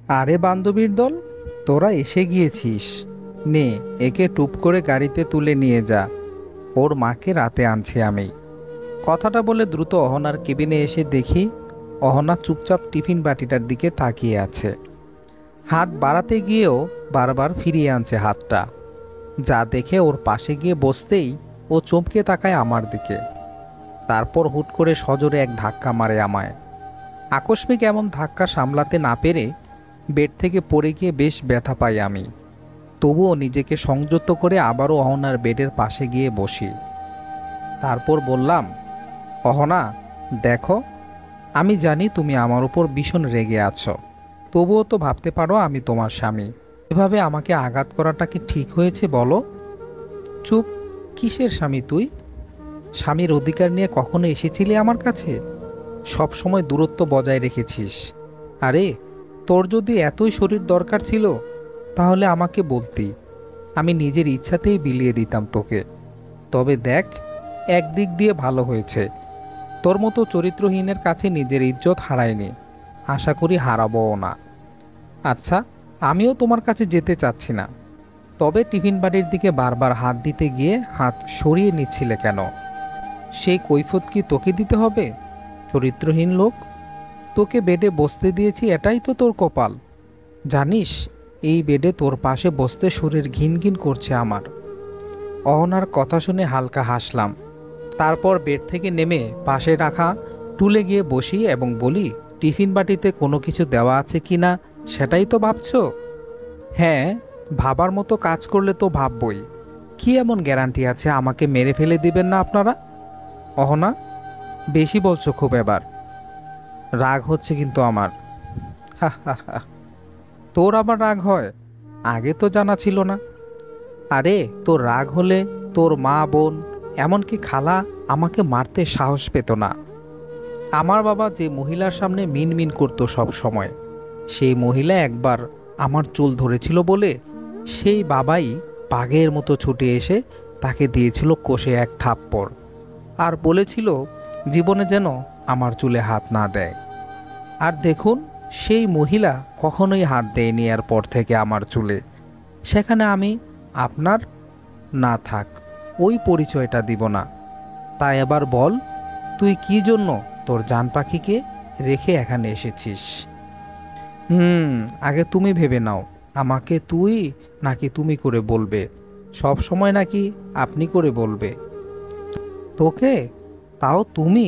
আরে বান্ধবীর দল, তোরা এসে গিয়েছিস। নে, একে টুপ করে গাড়িতে তুলে নিয়ে যা। ওর মাকে রাতে আনছি আমি। কথাটা বলে দ্রুত অহনার কেবিনে এসে দেখি অহনা চুপচাপ টিফিন বাটিটার দিকে তাকিয়ে আছে। হাত বাড়াতে গিয়েও বারবার ফিরিয়ে আনছে হাতটা। যা দেখে ওর পাশে গিয়ে বসতেই ও চমকে তাকায় আমার দিকে। তারপর হুট করে সজোরে এক ধাক্কা মারে আমায়। আকস্মিক এমন ধাক্কা সামলাতে না পেরে বেড থেকে পড়ে গিয়ে বেশ ব্যথা পাই আমি। তবুও নিজেকে সংযত করে আবারও অহনার বেডের পাশে গিয়ে বসি। তারপর বললাম, অহনা দেখো, আমি জানি তুমি আমার উপর ভীষণ রেগে আছো, তবুও তো ভাবতে পারো আমি তোমার স্বামী। এভাবে আমাকে আঘাত করাটা কি ঠিক হয়েছে বলো? চুপ। কিসের স্বামী তুই? স্বামীর অধিকার নিয়ে কখনো এসেছিলি আমার কাছে? সব সময় দূরত্ব বজায় রেখেছিস। আরে, তোর যদি এতই শরীর দরকার ছিল তাহলে আমাকে বলতি, আমি নিজের ইচ্ছাতেই বিলিয়ে দিতাম তোকে। তবে দেখ, একদিক দিয়ে ভালো হয়েছে, তোর মতো চরিত্রহীনের কাছে নিজের ইজ্জত হারায়নি, আশা করি হারাবও না। আচ্ছা, আমিও তোমার কাছে যেতে চাচ্ছি না, তবে টিফিন বাটির দিকে বারবার হাত দিতে গিয়ে হাত সরিয়ে নিচ্ছিলে কেন? সেই কৈফিয়ত কি তোকে দিতে হবে, চরিত্রহীন লোক? তোকে বেডে বসতে দিয়েছি, এটাই তো তোর কপাল। জানিস, এই বেডে তোর পাশে বসতে শরীর ঘিনঘিন করছে আমার। অহনার কথা শুনে হালকা হাসলাম। তারপর বেড থেকে নেমে পাশে রাখা টুলে গিয়ে বসি এবং বলি, টিফিন বাটিতে কোনো কিছু দেওয়া আছে কি না সেটাই তো ভাবছো? হ্যাঁ, ভাবার মতো কাজ করলে তো ভাববই। কি এমন গ্যারান্টি আছে আমাকে মেরে ফেলে দিবেন না আপনারা? অহনা, বেশি বলছো খুব এবার। রাগ হচ্ছে কিন্তু আমার। হা হা হা। তোর আবার রাগ হয়? আগে তো জানা ছিল না। আরে, তোর রাগ হলে তোর মা, বোন, এমনকি খালা আমাকে মারতে সাহস পেত না। আমার বাবা যে মহিলার সামনে মিনমিন করতো সব সময়, সেই মহিলা একবার আমার চুল ধরেছিল বলে সেই বাবাই বাঘের মতো ছুটে এসে তাকে দিয়েছিল কষে এক থাপ্পড়, আর বলেছিল জীবনে যেন আমার চুলে হাত না দেয়। আর দেখুন, সেই মহিলা কখনোই হাত দেয়নি এরপর থেকে আমার চুলে। সেখানে আমি আপনার না থাক, ওই পরিচয়টা দিব না। তাই এবার বল, তুই কি জন্য তোর জান পাখিকে রেখে এখানে এসেছিস? আগে তুমি ভেবে নাও, আমাকে তুই নাকি তুমি করে বলবে? সব সময় নাকি আপনি করে বলবে? তোকে, তাও তুমি?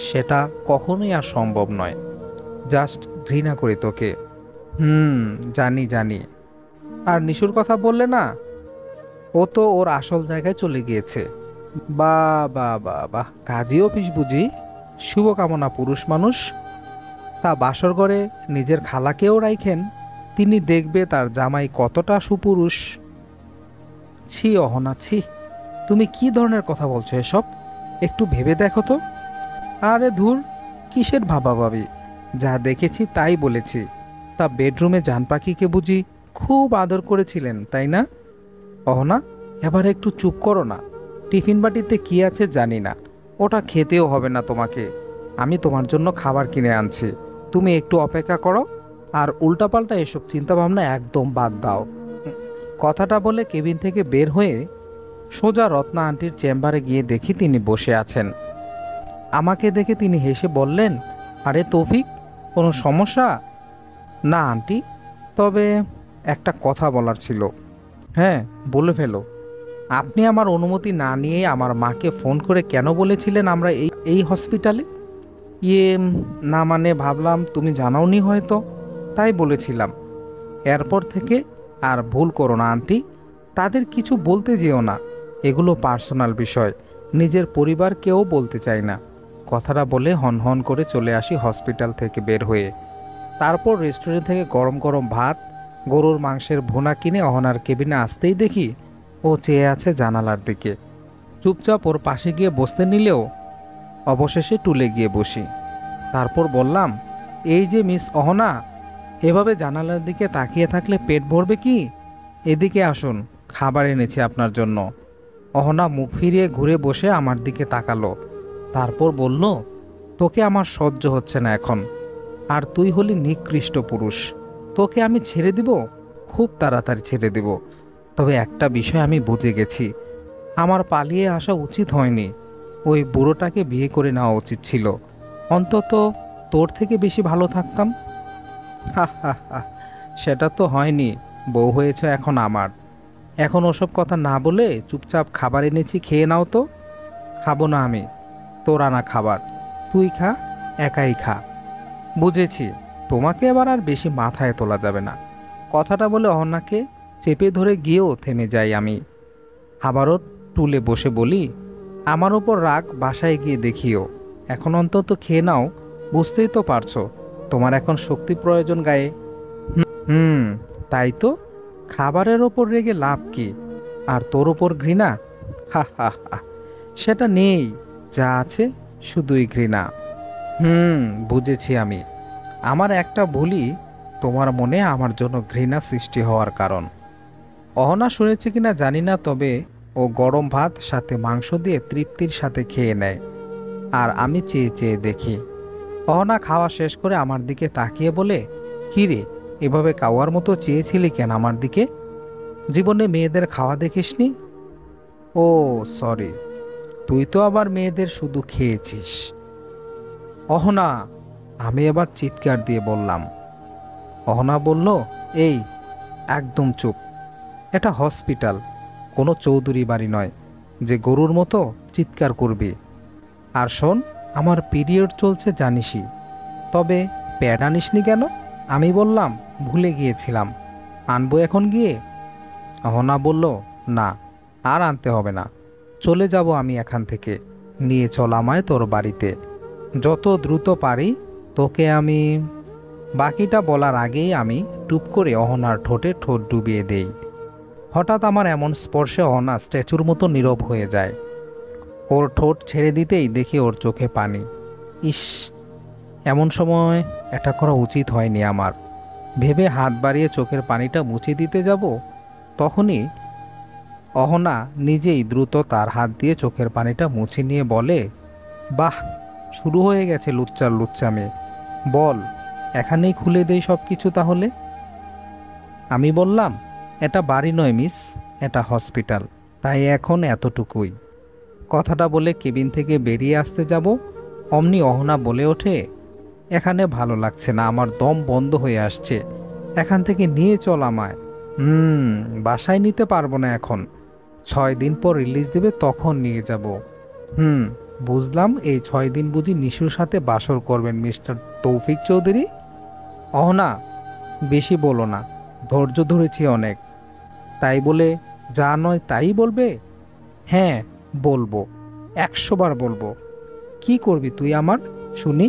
সেটা কখনোই আর সম্ভব নয়। জাস্ট ঘৃণা করি তোকে। জানি জানি। আর নিশুর কথা বললে না, ও তো ওর আসল জায়গায় চলে গিয়েছে। বা বা বা বাহ, কাজী অফিস বুঝি? শুভকামনা পুরুষ মানুষ। তা বাসর ঘরে নিজের খালাকেও রাইখেন, তিনি দেখবে তার জামাই কতটা সুপুরুষ। ছি অহনা, ছি। তুমি কি ধরনের কথা বলছো এসব? একটু ভেবে দেখো তো। আরে ধুর, কিসের ভাবাভাবি? যা দেখেছি তাই বলেছি। তা বেডরুমে জান পাখিকে বুঝি খুব আদর করেছিলেন, তাই না? অহনা, এবার একটু চুপ করো না। টিফিন বাটিতে কি আছে জানি না, ওটা খেতেও হবে না তোমাকে। আমি তোমার জন্য খাবার কিনে আনছি, তুমি একটু অপেক্ষা করো। আর উল্টাপাল্টা এসব চিন্তাভাবনা একদম বাদ দাও। কথাটা বলে কেবিন থেকে বের হয়ে সোজা রত্না আন্টির চেম্বারে গিয়ে দেখি তিনি বসে আছেন। আমাকে দেখে তিনি হেসে বললেন, আরে তৌফিক, কোনো সমস্যা? না আন্টি, তবে একটা কথা বলার ছিল। হ্যাঁ, বলে ফেলো। আপনি আমার অনুমতি না নিয়ে আমার মাকে ফোন করে কেন বলেছিলেন আমরা এই এই হসপিটালে? ইয়ে, না মানে ভাবলাম তুমি জানাওনি হয়তো, তাই বলেছিলাম। এরপর থেকে আর ভুল করো না আন্টি, তাদের কিছু বলতে যেও না, এগুলো পার্সোনাল বিষয়, নিজের পরিবারকেও বলতে চাই না। কথাটা বলে হনহন করে চলে আসি হসপিটাল থেকে বের হয়ে। তারপর রেস্টুরেন্ট থেকে গরম গরম ভাত, গরুর মাংসের ভুনা কিনে অহনার কেবিনে আসতেই দেখি ও চেয়ে আছে জানালার দিকে। চুপচাপ ওর পাশে গিয়ে বসতে নিলেও অবশেষে টুলে গিয়ে বসি। তারপর বললাম, এই যে মিস অহনা, এভাবে জানালার দিকে তাকিয়ে থাকলে পেট ভরবে কি? এদিকে আসুন, খাবার এনেছি আপনার জন্য। অহনা মুখ ফিরিয়ে ঘুরে বসে আমার দিকে তাকালো। তারপর বলল, তোকে আমার সহ্য হচ্ছে না এখন, আর তুই হলি নিকৃষ্ট পুরুষ। তোকে আমি ছেড়ে দিব, খুব তাড়াতাড়ি ছেড়ে দিব। তবে একটা বিষয় আমি বুঝে গেছি, আমার পালিয়ে আসা উচিত হয়নি। ওই বুড়োটাকে বিয়ে করে নেওয়া উচিত ছিল। অন্তত তোর থেকে বেশি ভালো থাকতাম। হা হা হা, সেটা তো হয়নি। বউ হয়েছে এখন আমার। এখন ওসব কথা না বলে চুপচাপ খাবার এনেছি, খেয়ে নাও তো। খাবো না আমি তোর আনা খাবার। তুই খা, একাই খা। বুঝেছি, তোমাকে এবার আর বেশি মাথায় তোলা যাবে না। কথাটা বলে অহনাকে চেপে ধরে গিয়েও থেমে যাই আমি। আবারও টুলে বসে বলি, আমার ওপর রাগ বাসায় গিয়ে দেখিও। এখন অন্তত খেয়ে নাও। বুঝতেই তো পারছো তোমার এখন শক্তি প্রয়োজন গায়ে। হুম, তাই তো। খাবারের ওপর রেগে লাভ কি? আর তোর ওপর ঘৃণা? হা হা হা, সেটা নেই। যা আছে শুধুই ঘৃণা। বুঝেছি আমি। আমার একটা ভুলই তোমার মনে আমার জন্য ঘৃণা সৃষ্টি হওয়ার কারণ। অহনা শুনেছে কিনা জানি না, তবে ও গরম ভাত সাথে মাংস দিয়ে তৃপ্তির সাথে খেয়ে নেয়। আর আমি চেয়ে চেয়ে দেখি। অহনা খাওয়া শেষ করে আমার দিকে তাকিয়ে বলে, কী রে, এভাবে কাওয়ার মতো চেয়েছিলি কেন আমার দিকে? জীবনে মেয়েদের খাওয়া দেখিসনি? ও সরি, তুই তো আবার মেয়েদের শুধু খেয়েছিস। অহনা, আমি এবার চিৎকার দিয়ে বললাম। অহনা বলল, এই, একদম চুপ। এটা হসপিটাল, কোনো চৌধুরী বাড়ি নয় যে গরুর মতো চিৎকার করবি। আর শোন, আমার পিরিয়ড চলছে জানিসই, তবে প্যাড আনিসনি কেন? আমি বললাম, ভুলে গিয়েছিলাম, আনবো এখন গিয়ে? অহনা বলল, না, আর আনতে হবে না। চলে যাব আমি এখান থেকে। নিয়ে চল আমায় তোর বাড়িতে, যত দ্রুত পারি। তোকে আমি। বাকিটা বলার আগেই আমি টুপ করে অহনার ঠোঁটে ঠোঁট ডুবিয়ে দেই। হঠাৎ আমার এমন স্পর্শে অহনা স্ট্যাচুর মতো নীরব হয়ে যায়। ওর ঠোঁট ছেড়ে দিতেই দেখি ওর চোখে পানি। ইস, এমন সময় এটা করা উচিত হয়নি আমার। ভেবে হাত বাড়িয়ে চোখের পানিটা মুছে দিতে যাব, তখনই অহনা নিজেই দ্রুত তার হাত দিয়ে চোখের পানিটা মুছে নিয়ে বলে, বাহ, শুরু হয়ে গেছে লুচ্চার লুচ্চামে। বল, এখানেই খুলে দেই সব কিছু তাহলে। আমি বললাম, এটা বাড়ি নয় মিস, এটা হসপিটাল, তাই এখন এতটুকুই। কথাটা বলে কেবিন থেকে বেরিয়ে আসতে যাব, অমনি অহনা বলে ওঠে, এখানে ভালো লাগছে না, আমার দম বন্ধ হয়ে আসছে। এখান থেকে নিয়ে চল আমায়। বাসায় নিতে পারবো না এখন। 6 দিন পর রিলিজ দেবে, তখন নিয়ে যাব। বুঝলাম, এই 6 দিন বুঝি নিশুর সাথে বাসর করবেন মিস্টার তৌফিক চৌধুরী? অহনা, বেশি বলো না, ধৈর্য ধরেছি অনেক। তাই বলে যা নয় তাই বলবে? হ্যাঁ, বলবো, 100 বার বলবো। কি করবি তুই আমার, শুনি?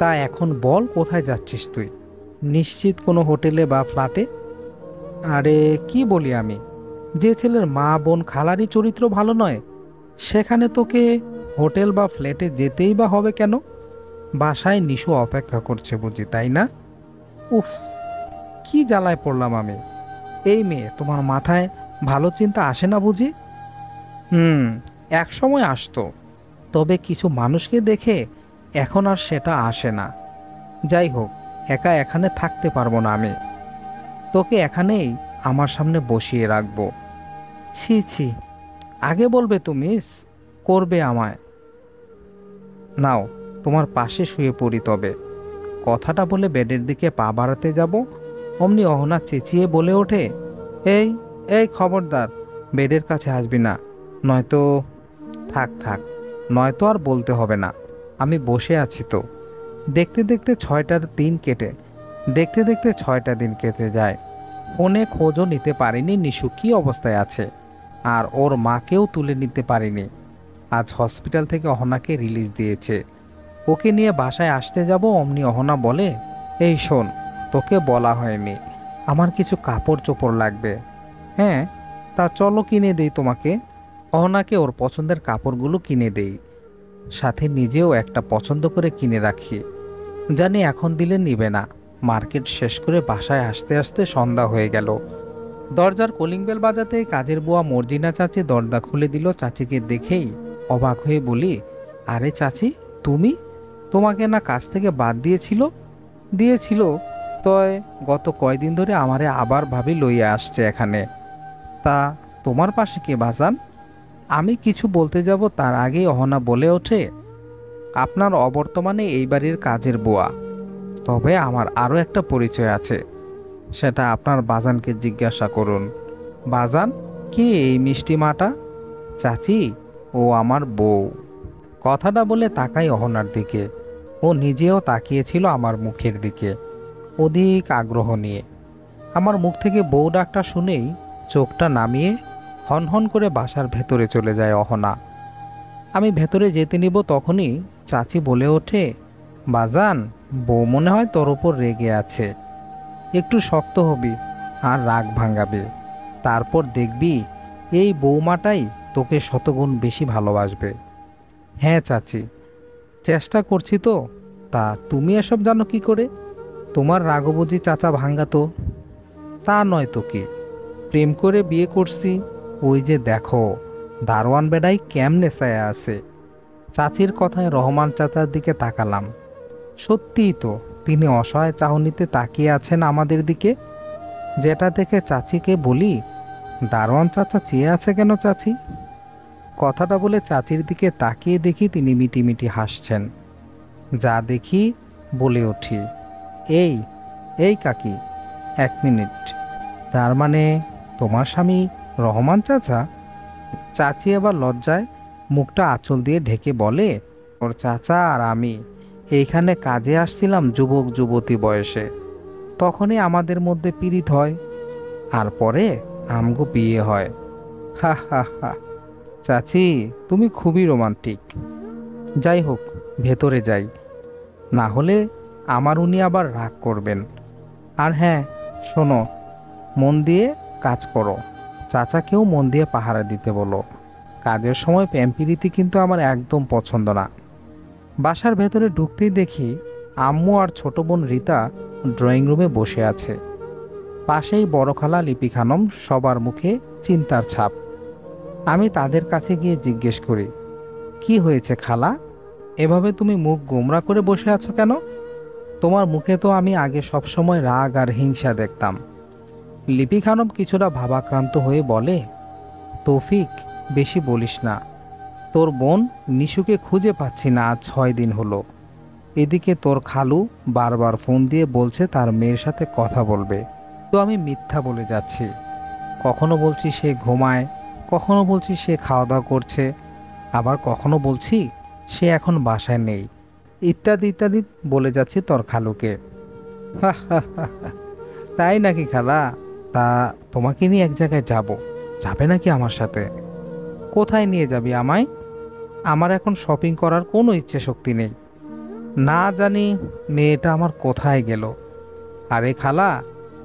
তা এখন বল, কোথায় যাচ্ছিস তুই? নিশ্চিত কোনো হোটেলে বা ফ্ল্যাটে? আরে কি বলি আমি, যে ছেলের মা বোন খালারই চরিত্র ভালো নয়, সেখানে তোকে হোটেল বা ফ্ল্যাটে যেতেই বা হবে কেন? বাসায় নিশু অপেক্ষা করছে বুঝি, তাই না? উফ, কি জ্বালায় পড়লাম আমি। এই মেয়ে, তোমার মাথায় ভালো চিন্তা আসে না বুঝি? এক সময় আসতো, তবে কিছু মানুষকে দেখে এখন আর সেটা আসে না। যাই হোক, একা এখানে থাকতে পারবো না আমি। তোকে এখানেই আমার সামনে বসিয়ে রাখবো। ছি ছি, আগে বলবে তো মিস, করবে আমায়। নাও, তোমার পাশে শুয়ে পড়ি তবে। কথাটা বলে বেডের দিকে পা বাড়াতে যাব, অমনি অহনা চেঁচিয়ে বলে ওঠে, এই, এই খবরদার, বেডের কাছে আসবি না, নয়তো। থাক থাক, নয়তো আর বলতে হবে না, আমি বসে আছি তো। দেখতে দেখতে 6টা দিন কেটে যায়। ফোনে খোঁজও নিতে পারিনি নিশু কী অবস্থায় আছে, আর ওর মাকেও তুলে নিতে পারিনি। আজ হসপিটাল থেকে অহনাকে রিলিজ দিয়েছে, ওকে নিয়ে বাসায় আসতে যাব, অমনি অহনা বলে, এই শোন, তোকে বলা হয়নি, আমার কিছু কাপড় চোপড় লাগবে। হ্যাঁ, তা চলো কিনে দেই তোমাকে। অহনাকে ওর পছন্দের কাপড়গুলো কিনে দেই, সাথে নিজেও একটা পছন্দ করে কিনে রাখি। জানি এখন দিলে নিবে না। মার্কেট শেষ করে বাসায় আসতে আসতে সন্ধ্যা হয়ে গেল। দরজার কলিং বেল বাজাতে কাজের বুয়া মর্জিনা চাচি দরজা খুলে দিল। চাচিকে দেখেই অবাক হয়ে বলি, আরে চাচি, তুমি? তোমাকে না কাজ থেকে বাদ দিয়েছিল? তয় গত কয়দিন ধরে আমারে আবার ভাবি লইয়া আসছে এখানে। তা তোমার পাশে কে বাজান? আমি কিছু বলতে যাব তার আগেই অহনা বলে ওঠে, আপনার অবর্তমানে এই বাড়ির কাজের বুয়া। তবে আমার আরও একটা পরিচয় আছে, সেটা আপনার বাজানকে জিজ্ঞাসা করুন। বাজান, কে এই মিষ্টি মাটা? চাচি, ও আমার বউ। কথাটা বলে তাকাই অহনার দিকে। ও নিজেও তাকিয়েছিল আমার মুখের দিকে, অধিক আগ্রহ নিয়ে। আমার মুখ থেকে বউ ডাকটা শুনেই চোখটা নামিয়ে হনহন করে বাসার ভেতরে চলে যায় অহনা। আমি ভেতরে যেতে নিব তখনই চাচি বলে ওঠে, বাজান, বউ মনে হয় তোর ওপর রেগে আছে। একটু শক্ত হবি আর রাগ ভাঙাবে, তারপর দেখবি এই বৌমাটাই তোকে শতগুণ বেশি ভালোবাসবে। হ্যাঁ চাচি, চেষ্টা করছি তো। তা তুমি এসব জানো কি করে? তোমার রাগও বুঝি চাচা ভাঙ্গাতো? তা নয় তো কি, প্রেম করে বিয়ে করছি। ওই যে দেখো দারোয়ান বেডাই কেমনে ছায়া আছে। চাচির কথায় রহমান চাচার দিকে তাকালাম। সত্যিই তো তিনি অসহায় চাহনিতে তাকিয়ে আছেন আমাদের দিকে। যেটা দেখে চাচিকে বলি, দারোয়ান চাচা চেয়ে আছে কেন চাচি? কথাটা বলে চাচির দিকে তাকিয়ে দেখি তিনি মিটিমিটি হাসছেন। যা দেখি বলে উঠি, এই এই কাকি, 1 মিনিট। তার মানে তোমার স্বামী রহমান চাচা? চাচি আবার লজ্জায় মুখটা আঁচল দিয়ে ঢেকে বলে, ওর চাচা আর আমি এইখানে কাজে আসছিলাম যুবক যুবতী বয়সে। তখনই আমাদের মধ্যে পীড়িত হয়, আর পরে আমগো বিয়ে হয়। হা হা হা। চাচি, তুমি খুবই রোমান্টিক। যাই হোক, ভেতরে যাই, না হলে আমার উনি আবার রাগ করবেন। আর হ্যাঁ শোনো, মন দিয়ে কাজ করো। চাচাকেও মন দিয়ে পাহারা দিতে বলো। কাজের সময় প্যাম্পিরিতি কিন্তু আমার একদম পছন্দ না। বাসার ভেতরে ঢুকতেই দেখি আম্মু আর ছোট বোন রীতা ড্রয়িং রুমে বসে আছে। পাশেই বড় খালা লিপি খানম, সবার মুখে চিন্তার ছাপ। আমি তাদের কাছে গিয়ে জিজ্ঞেস করি, কি হয়েছে খালা? এভাবে তুমি মুখ গোমরা করে বসে আছো কেন? তোমার মুখে তো আমি আগে সবসময় রাগ আর হিংসা দেখতাম। লিপি খানম কিছুটা ভাবাক্রান্ত হয়ে বলে, তৌফিক, বেশি বলিস না। তোর বোন নিশুকে খুঁজে পাচ্ছি না আজ 6 দিন হলো। এদিকে তোর খালু বারবার ফোন দিয়ে বলছে তার মেয়ের সাথে কথা বলবে। তো আমি মিথ্যা বলে যাচ্ছি। কখনো বলছি সে ঘুমায়, কখনো বলছি সে খাওয়া দাওয়া করছে, আবার কখনো বলছি সে এখন বাসায় নেই, ইত্যাদি ইত্যাদি বলে যাচ্ছি তোর খালুকে। হা হা হা হা। তাই নাকি খালা? তা তোমাকে নিয়ে এক জায়গায় যাবে নাকি আমার সাথে? কোথায় নিয়ে যাবি আমায়? আমার এখন শপিং করার কোনো ইচ্ছে শক্তি নেই। না জানি মেয়েটা আমার কোথায় গেল। আরে খালা,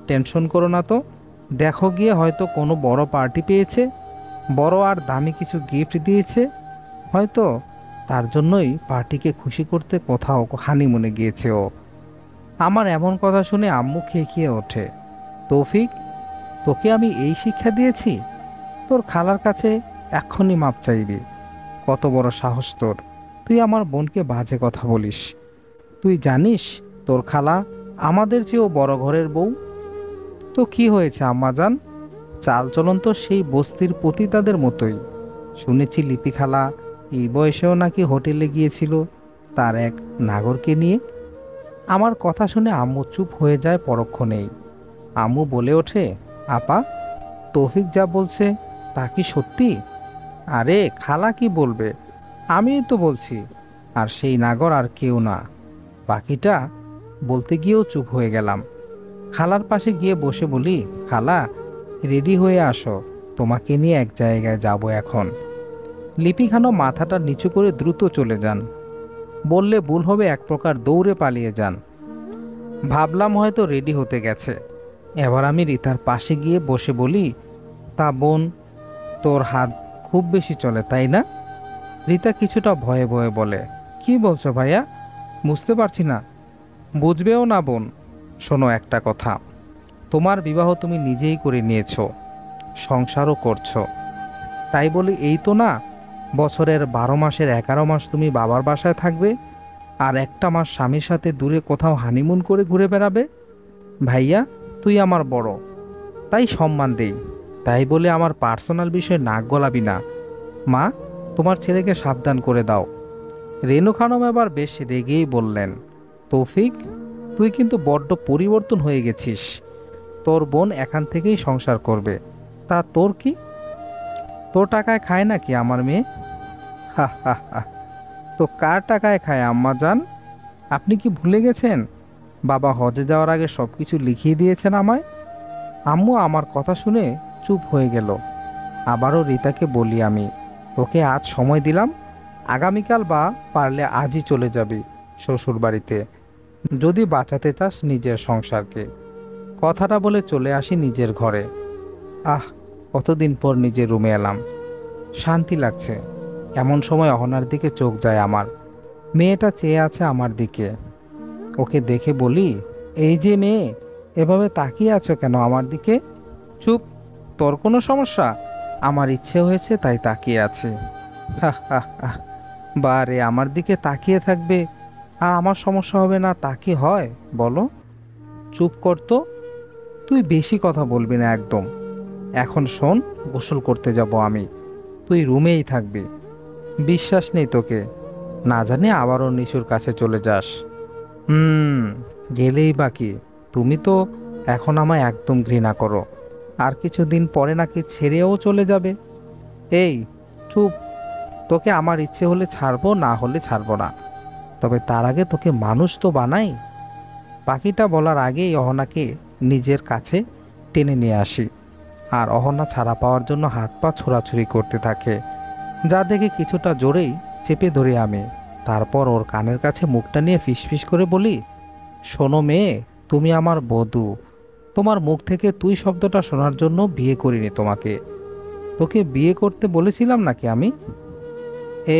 টেনশন করো না তো। দেখো গিয়ে হয়তো কোনো বড় পার্টি পেয়েছে, বড় আর দামি কিছু গিফট দিয়েছে হয়তো, তার জন্যই পার্টিকে খুশি করতে কোথাও হানিমুনে গিয়েছে ও। আমার এমন কথা শুনে আম্মু খেয়ে ওঠে, তৌফিক, তোকে আমি এই শিক্ষা দিয়েছি? তোর খালার কাছে এক্ষুনি মাপ চাইবি। কত বড় সাহস তোর! তুই আমার বোনকে বাজে কথা বলিস। তুই জানিস তোর খালা আমাদের চেয়েও বড় ঘরের বউ। তো কি হয়েছে আম্মাজান? চালচলন তো সেই বস্তির পতিতাদের মতোই। শুনেছি লিপি খালা এই বয়সেও নাকি হোটেলে গিয়েছিল তার এক নাগরকে নিয়ে। আমার কথা শুনে আম্মু চুপ হয়ে যায় পরক্ষণেই। আম্মু বলে ওঠে, আপা, তৌফিক যা বলছে তা কি সত্যি? আরে খালা কি বলবে, আমিই তো বলছি। আর সেই নাগর আর কেউ না। বাকিটা বলতে গিয়েও চুপ হয়ে গেলাম। খালার পাশে গিয়ে বসে বলি, খালা, রেডি হয়ে আসো, তোমাকে নিয়ে এক জায়গায় যাব এখন। লিপি খানও মাথাটা নিচু করে দ্রুত চলে যান। বললে ভুল হবে, এক প্রকার দৌড়ে পালিয়ে যান। ভাবলাম হয়তো রেডি হতে গেছে। এবার আমি রীতার পাশে গিয়ে বসে বলি, তা বোন, তোর হাত খুব বেশি চলে তাই না? রীতা কিছুটা ভয়ে ভয়ে বলে, কি বলছো ভাইয়া? বুঝতে পারছি না। বুঝবেও না বোন। শোনো একটা কথা, তোমার বিবাহ তুমি নিজেই করে নিয়েছো, সংসারও করছো। তাই বলি এই তো না বছরের 12 মাসের 11 মাস তুমি বাবার বাসায় থাকবে আর একটা মাস স্বামীর সাথে দূরে কোথাও হানিমুন করে ঘুরে বেড়াবে। ভাইয়া, তুই আমার বড়, তাই সম্মান দেই। তাই বলে আমার পার্সোনাল বিষয়ে নাক গলাবি না। মা, তোমার ছেলেকে সাবধান করে দাও। রেনু খানম এবার বেশ রেগেই বললেন, তৌফিক, তুই কিন্তু বড্ড পরিবর্তন হয়ে গেছিস। তোর বোন এখান থেকেই সংসার করবে। তা তোর কি? তোর টাকায় খায় নাকি আমার মেয়ে? হা হা হা। তো কার টাকায় খায় আম্মা জান? আপনি কি ভুলে গেছেন বাবা হজে যাওয়ার আগে সব কিছু লিখিয়ে দিয়েছেন আমায়? আম্মু আমার কথা শুনে চুপ হয়ে গেল। আবারও রিতাকে বলি আমি, তোকে আজ সময় দিলাম, আগামীকাল বা পারলে আজই চলে যাবি শ্বশুর বাড়িতে, যদি বাঁচাতে চাস নিজের সংসারকে। কথাটা বলে চলে আসি নিজের ঘরে। আহ, কতদিন পর নিজের রুমে এলাম, শান্তি লাগছে। এমন সময় অহনার দিকে চোখ যায় আমার। মেয়েটা চেয়ে আছে আমার দিকে। ওকে দেখে বলি, এই যে মেয়ে, এভাবে তাকিয়ে আছো কেন আমার দিকে? চুপ, তোর কোনো সমস্যা? আমার ইচ্ছে হয়েছে তাই তাকিয়ে আছে। হা হা হা। বারে, আমার দিকে তাকিয়ে থাকবে আর আমার সমস্যা হবে না, তা কি হয় বলো? চুপ কর তো, তুই বেশি কথা বলবি না একদম। এখন শোন, গোসল করতে যাব আমি, তুই রুমেই থাকবি। বিশ্বাস নেই তোকে, না জানি আবারও নিশুর কাছে চলে যাস। হুম, গেলেই বাকি। তুমি তো এখন আমায় একদম ঘৃণা করো, আর কিছুদিন পরে নাকি ছেড়েও চলে যাবে। এই, চুপ। তোকে আমার ইচ্ছে হলে ছাড়বো, না হলে ছাড়বো না। তবে তার আগে তোকে মানুষ তো বানাই। বাকিটা বলার আগেই অহনাকে নিজের কাছে টেনে নিয়ে আসি, আর অহনা ছাড়া পাওয়ার জন্য হাত পা ছোড়াছুড়ি করতে থাকে, যা দেখে কিছুটা জোরেই চেপে ধরি আমি। তারপর ওর কানের কাছে মুখটা নিয়ে ফিসফিস করে বলি, শোনো মেয়ে, তুমি আমার বধূ। তোমার মুখ থেকে তুই শব্দটা শোনার জন্য বিয়ে করিনি তোমাকে। তোকে বিয়ে করতে বলেছিলাম নাকি আমি?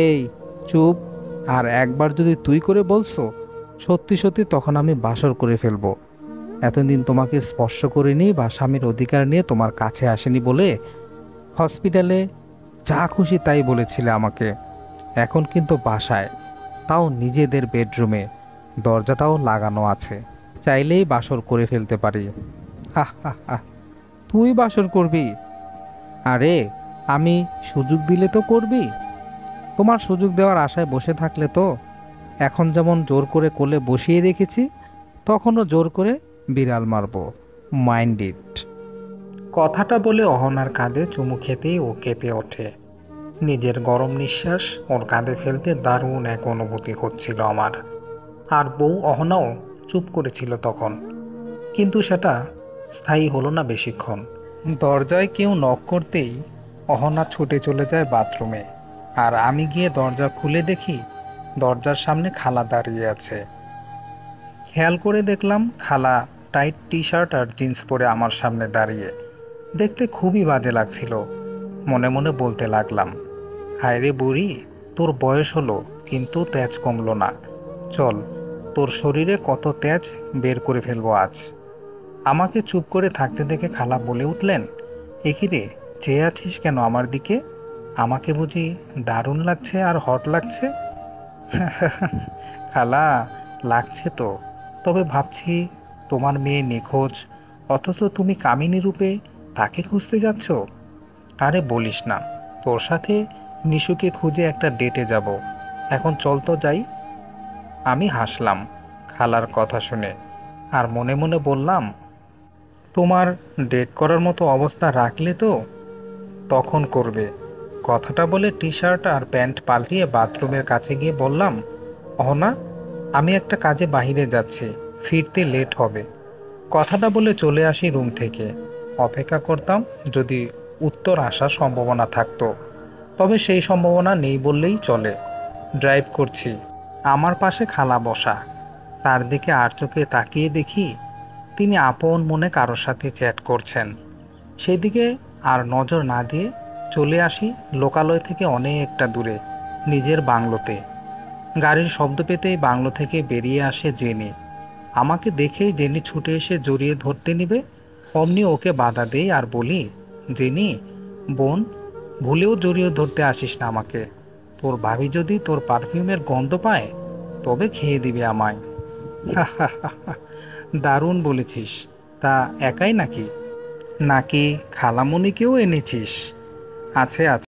এই, চুপ। আর একবার যদি তুই করে বলছো, সত্যি সত্যি তখন আমি বাসর করে ফেলবো। এতদিন তোমাকে স্পর্শ করিনি বা স্বামীর অধিকার নিয়ে তোমার কাছে আসেনি বলে হসপিটালে যা খুশি তাই বলেছিলে আমাকে। এখন কিন্তু বাসায়, তাও নিজেদের বেডরুমে, দরজাটাও লাগানো আছে, চাইলেই বাসর করে ফেলতে পারি। হা হা হা। তুই বাসর করবি? আরে, আমি সুযোগ দিলে তো করবি। তোমার সুযোগ দেওয়ার আশায় বসে থাকলে তো, এখন যেমন জোর করে কোলে বসিয়ে রেখেছি, তখনও জোর করে বিড়াল মারব। Mind it. কথাটা বলে অহনার কাঁধে চুমু খেতেই ও কেঁপে ওঠে। নিজের গরম নিঃশ্বাস ওর কাঁধে ফেলতে দারুণ এক অনুভূতি হচ্ছিল আমার। আর বউ অহনাও চুপ করেছিল তখন, কিন্তু সেটা স্থায়ী হলো না বেশিক্ষণ। দরজায় কেউ নক করতেই অহনা ছুটে চলে যায় বাথরুমে, আর আমি গিয়ে দরজা খুলে দেখি দরজার সামনে খালা দাঁড়িয়ে আছে। খেয়াল করে দেখলাম খালা টাইট টি শার্ট আর জিন্স পরে আমার সামনে দাঁড়িয়ে। দেখতে খুবই বাজে লাগছিল। মনে মনে বলতে লাগলাম, হায় রে বুড়ি, তোর বয়স হলো কিন্তু তেজ কমলো না। চল, তোর শরীরে কত তেজ বের করে ফেলবো আজ। আমাকে চুপ করে থাকতে দেখে খালা বলে উঠলেন, একি রে, চেয়ে আছিস কেন আমার দিকে? আমাকে বুঝি দারুণ লাগছে আর হট লাগছে? খালা, লাগছে তো। তবে ভাবছি, তোমার মেয়ে নিখোঁজ, অথচ তুমি কামিনী রূপে তাকে খুঁজতে যাচ্ছ। আরে বলিস না, তোর সাথে নিশুকে খুঁজে একটা ডেটে যাব। এখন চল তো যাই। আমি হাসলাম খালার কথা শুনে, আর মনে মনে বললাম, তোমার ডেট করার মতো অবস্থা রাখলে তো তখন করবে। কথাটা বলে টি শার্ট আর প্যান্ট পাল্টিয়ে বাথরুমের কাছে গিয়ে বললাম, অহনা, আমি একটা কাজে বাইরে যাচ্ছি, ফিরতে লেট হবে। কথাটা বলে চলে আসি রুম থেকে। অপেক্ষা করতাম যদি উত্তর আসার সম্ভাবনা থাকতো, তবে সেই সম্ভাবনা নেই বললেই চলে। ড্রাইভ করছি, আমার পাশে খালা বসা। তার দিকে আর চোখে তাকিয়ে দেখি তিনি আপন মনে কারোর সাথে চ্যাট করছেন। সেদিকে আর নজর না দিয়ে চলে আসি লোকালয় থেকে অনেকটা দূরে, নিজের বাংলোতে। গাড়ির শব্দ পেতেই বাংলো থেকে বেরিয়ে আসে জেনি। আমাকে দেখেই জেনি ছুটে এসে জড়িয়ে ধরতে নিবে, অমনি ওকে বাধা দেই আর বলি, জেনি বোন, ভুলেও জড়িয়ে ধরতে আসিস না আমাকে। তোর ভাবি যদি তোর পারফিউমের গন্ধ পায় তবে খেয়ে দিবে আমায়। দারুণ বলেছিস। তা একাই নাকি, নাকি খালামণিকেও এনেছিস? আছে আছে।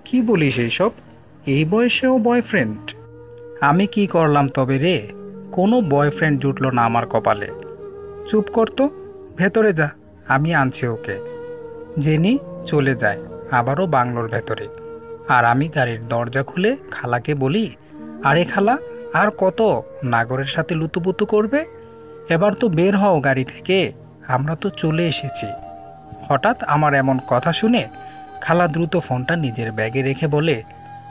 কি বলিস এইসব? এই বয়সেও বয়ফ্রেন্ড? আমি কি করলাম তবে রে? কোনো বয়ফ্রেন্ড জুটলো না আমার কপালে। চুপ কর তো, ভেতরে যা, আমি আনছি ওকে। জেনি চলে যায় আবারও বাংলোর ভেতরে। আর আমি গাড়ির দরজা খুলে খালাকে বলি, আরে খালা, আর কত নাগরের সাথে লুতুপুতু করবে? এবার তো বের হও গাড়ি থেকে, আমরা তো চলে এসেছি। হঠাৎ আমার এমন কথা শুনে খালা দ্রুত ফোনটা নিজের ব্যাগে রেখে বলে,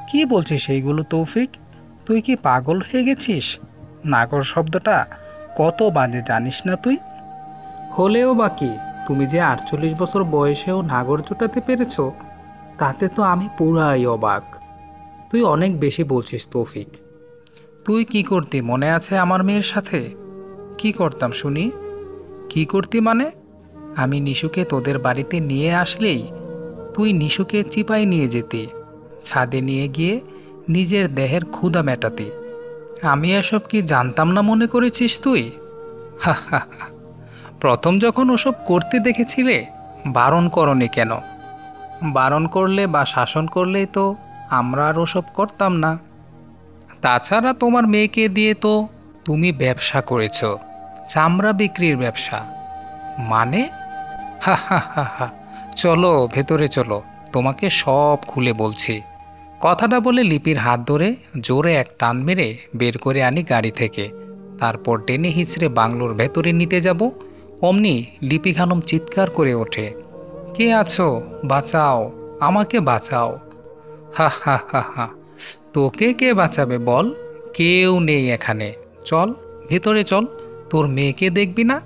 কি বলছিস এইগুলো তৌফিক? তুই কি পাগল হয়ে গেছিস? নাগর শব্দটা কত বাজে জানিস না তুই? হলেও বাকি, তুমি যে 48 বছর বয়সেও নাগর জোটাতে পেরেছ, তাতে তো আমি পুরাই অবাক। তুই অনেক বেশি বলছিস তৌফিক। তুই কি করতি মনে আছে আমার মেয়ের সাথে? কি করতাম শুনি? কি করতি মানে? আমি নিশুকে তোদের বাড়িতে নিয়ে আসলেই তুই নিশুকে চিপায় নিয়ে যেতি, ছাদে নিয়ে গিয়ে নিজের দেহের ক্ষুধা মেটাতি। আমি এসব কি জানতাম না মনে করেছিস তুই? হা হা হা। প্রথম যখন ওসব করতে দেখেছিলে, বারণ করনি কেন? বারণ করলে বা শাসন করলেই তো আমরা আর ওসব করতাম না। তাছাড়া তোমার মেয়েকে দিয়ে তো তুমি ব্যবসা করেছ, চামড়া বিক্রির ব্যবসা। মানে? হা হা হা হা। চলো ভেতরে চলো, তোমাকে সব খুলে বলছি। কথাটা বলে লিপির হাত ধরে জোরে এক টান মেরে বের করে আনি গাড়ি থেকে। তারপর টেনে হিঁচড়ে বাংলোর ভেতরে নিতে যাব, অমনি লিপি খানম চিৎকার করে ওঠে, কে আছো? বাঁচাও, আমাকে বাঁচাও। হা হা হা হা। তোকে কে বাঁচাবে বল? কেউ নেই এখানে। চল ভেতরে চল, তোর মেয়েকে দেখবি না?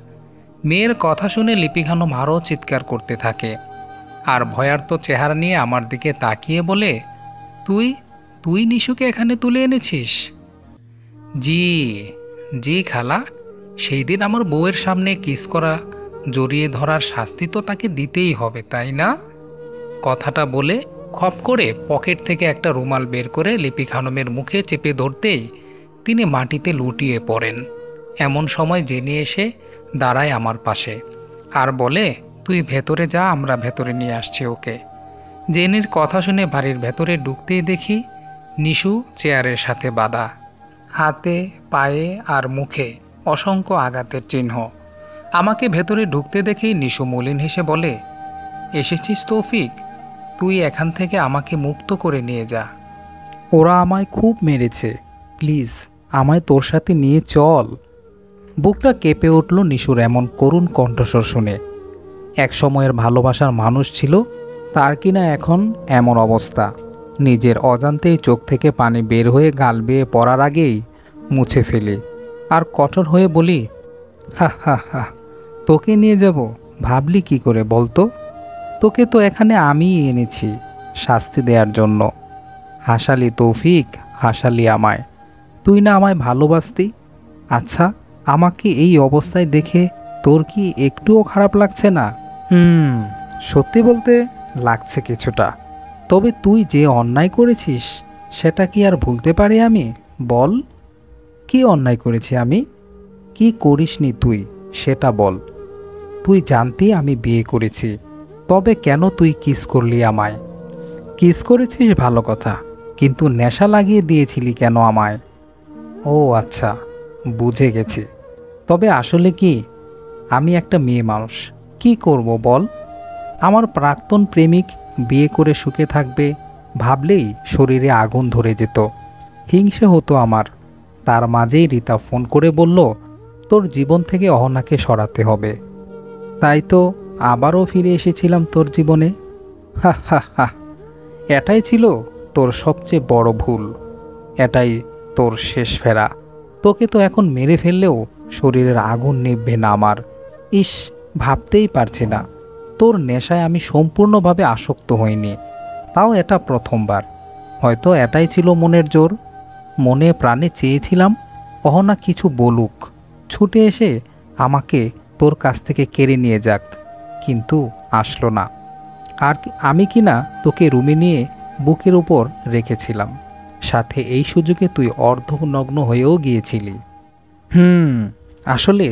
মেয়ের কথা শুনে লিপি খানম আরও চিৎকার করতে থাকে, আর ভয়ার্ত চেহারা নিয়ে আমার দিকে তাকিয়ে বলে, তুই তুই নিশুকে এখানে তুলে এনেছিস? জি, জি খালা। সেই দিন আমার বউয়ের সামনে কিস করা, জড়িয়ে ধরার শাস্তি তো তাকে দিতেই হবে, তাই না? কথাটা বলে খপ করে পকেট থেকে একটা রুমাল বের করে লিপি খানমের মুখে চেপে ধরতেই তিনি মাটিতে লুটিয়ে পড়েন। এমন সময় জেনে এসে দাঁড়ায় আমার পাশে আর বলে, তুই ভেতরে যা, আমরা ভেতরে নিয়ে আসছি ওকে। জেনির কথা শুনে বাড়ির ভেতরে ঢুকতেই দেখি নিশু চেয়ারের সাথে বাঁধা, হাতে পায়ে আর মুখে অসংখ্য আঘাতের চিহ্ন। আমাকে ভেতরে ঢুকতে দেখেই নিশু মলিন হেসে বলে, এসেছিস তৌফিক, তুই এখান থেকে আমাকে মুক্ত করে নিয়ে যা। ওরা আমায় খুব মেরেছে, প্লিজ আমায় তোর সাথে নিয়ে চল। বুকটা কেঁপে উঠল নিশুর এমন করুণ কণ্ঠস্বর শুনে। এক সময়ের ভালোবাসার মানুষ ছিল, তার কিনা এখন এমন অবস্থা। নিজের অজান্তেই চোখ থেকে পানি বের হয়ে গাল বেয়ে পড়ার আগেই মুছে ফেলি আর কঠোর হয়ে বলি, হা হা হা, তোকে নিয়ে যাব ভাবলি কি করে বলতো? তোকে তো এখানে আমিই এনেছি শাস্তি দেওয়ার জন্য। হাসালি তৌফিক, হাসালি আমায়। তুই না আমায় ভালোবাসতি? আচ্ছা, আমাকে এই অবস্থায় দেখে তোর কি একটুও খারাপ লাগছে না? সত্যি বলতে লাগছে কিছুটা। তবে তুই যে অন্যায় করেছিস সেটা কি আর ভুলতে পারি আমি? বল, কি অন্যায় করেছি আমি? কি করিসনি তুই সেটা বল। তুই জানতি আমি বিয়ে করেছি, তবে কেন তুই কিস করলি আমায়? কিস করেছিস ভালো কথা, কিন্তু নেশা লাগিয়ে দিয়েছিলি কেন আমায়? ও আচ্ছা, বুঝে গেছি। তবে আসলে কি, আমি একটা মেয়ে মানুষ, কি করব বল? আমার প্রাক্তন প্রেমিক বিয়ে করে সুখে থাকবে ভাবলেই শরীরে আগুন ধরে যেত, হিংসে হতো আমার। তার মাঝেই রীতা ফোন করে বলল, তোর জীবন থেকে অহনাকে সরাতে হবে। তাই তো আবারও ফিরে এসেছিলাম তোর জীবনে। হা হা হা। এটাই ছিল তোর সবচেয়ে বড় ভুল, এটাই তোর শেষ ফেরা। তোকে তো এখন মেরে ফেললেও শরীরের আগুন নিভবে না আমার। ইস, ভাবতেই পারছি না তোর নেশায় আমি সম্পূর্ণভাবে আসক্ত হইনি, তাও এটা প্রথমবার। হয়তো এটাই ছিল মনের জোর। মনে প্রাণে চেয়েছিলাম অহনা কিছু বলুক, ছুটে এসে আমাকে তোর কাছ থেকে কেড়ে নিয়ে যাক, কিন্তু আসলো না। আর আমি কি না তোকে রুমে নিয়ে বুকের উপর রেখেছিলাম, সাথে এই সুযোগে তুই অর্ধনগ্ন হয়েও গিয়েছিলি। আসলে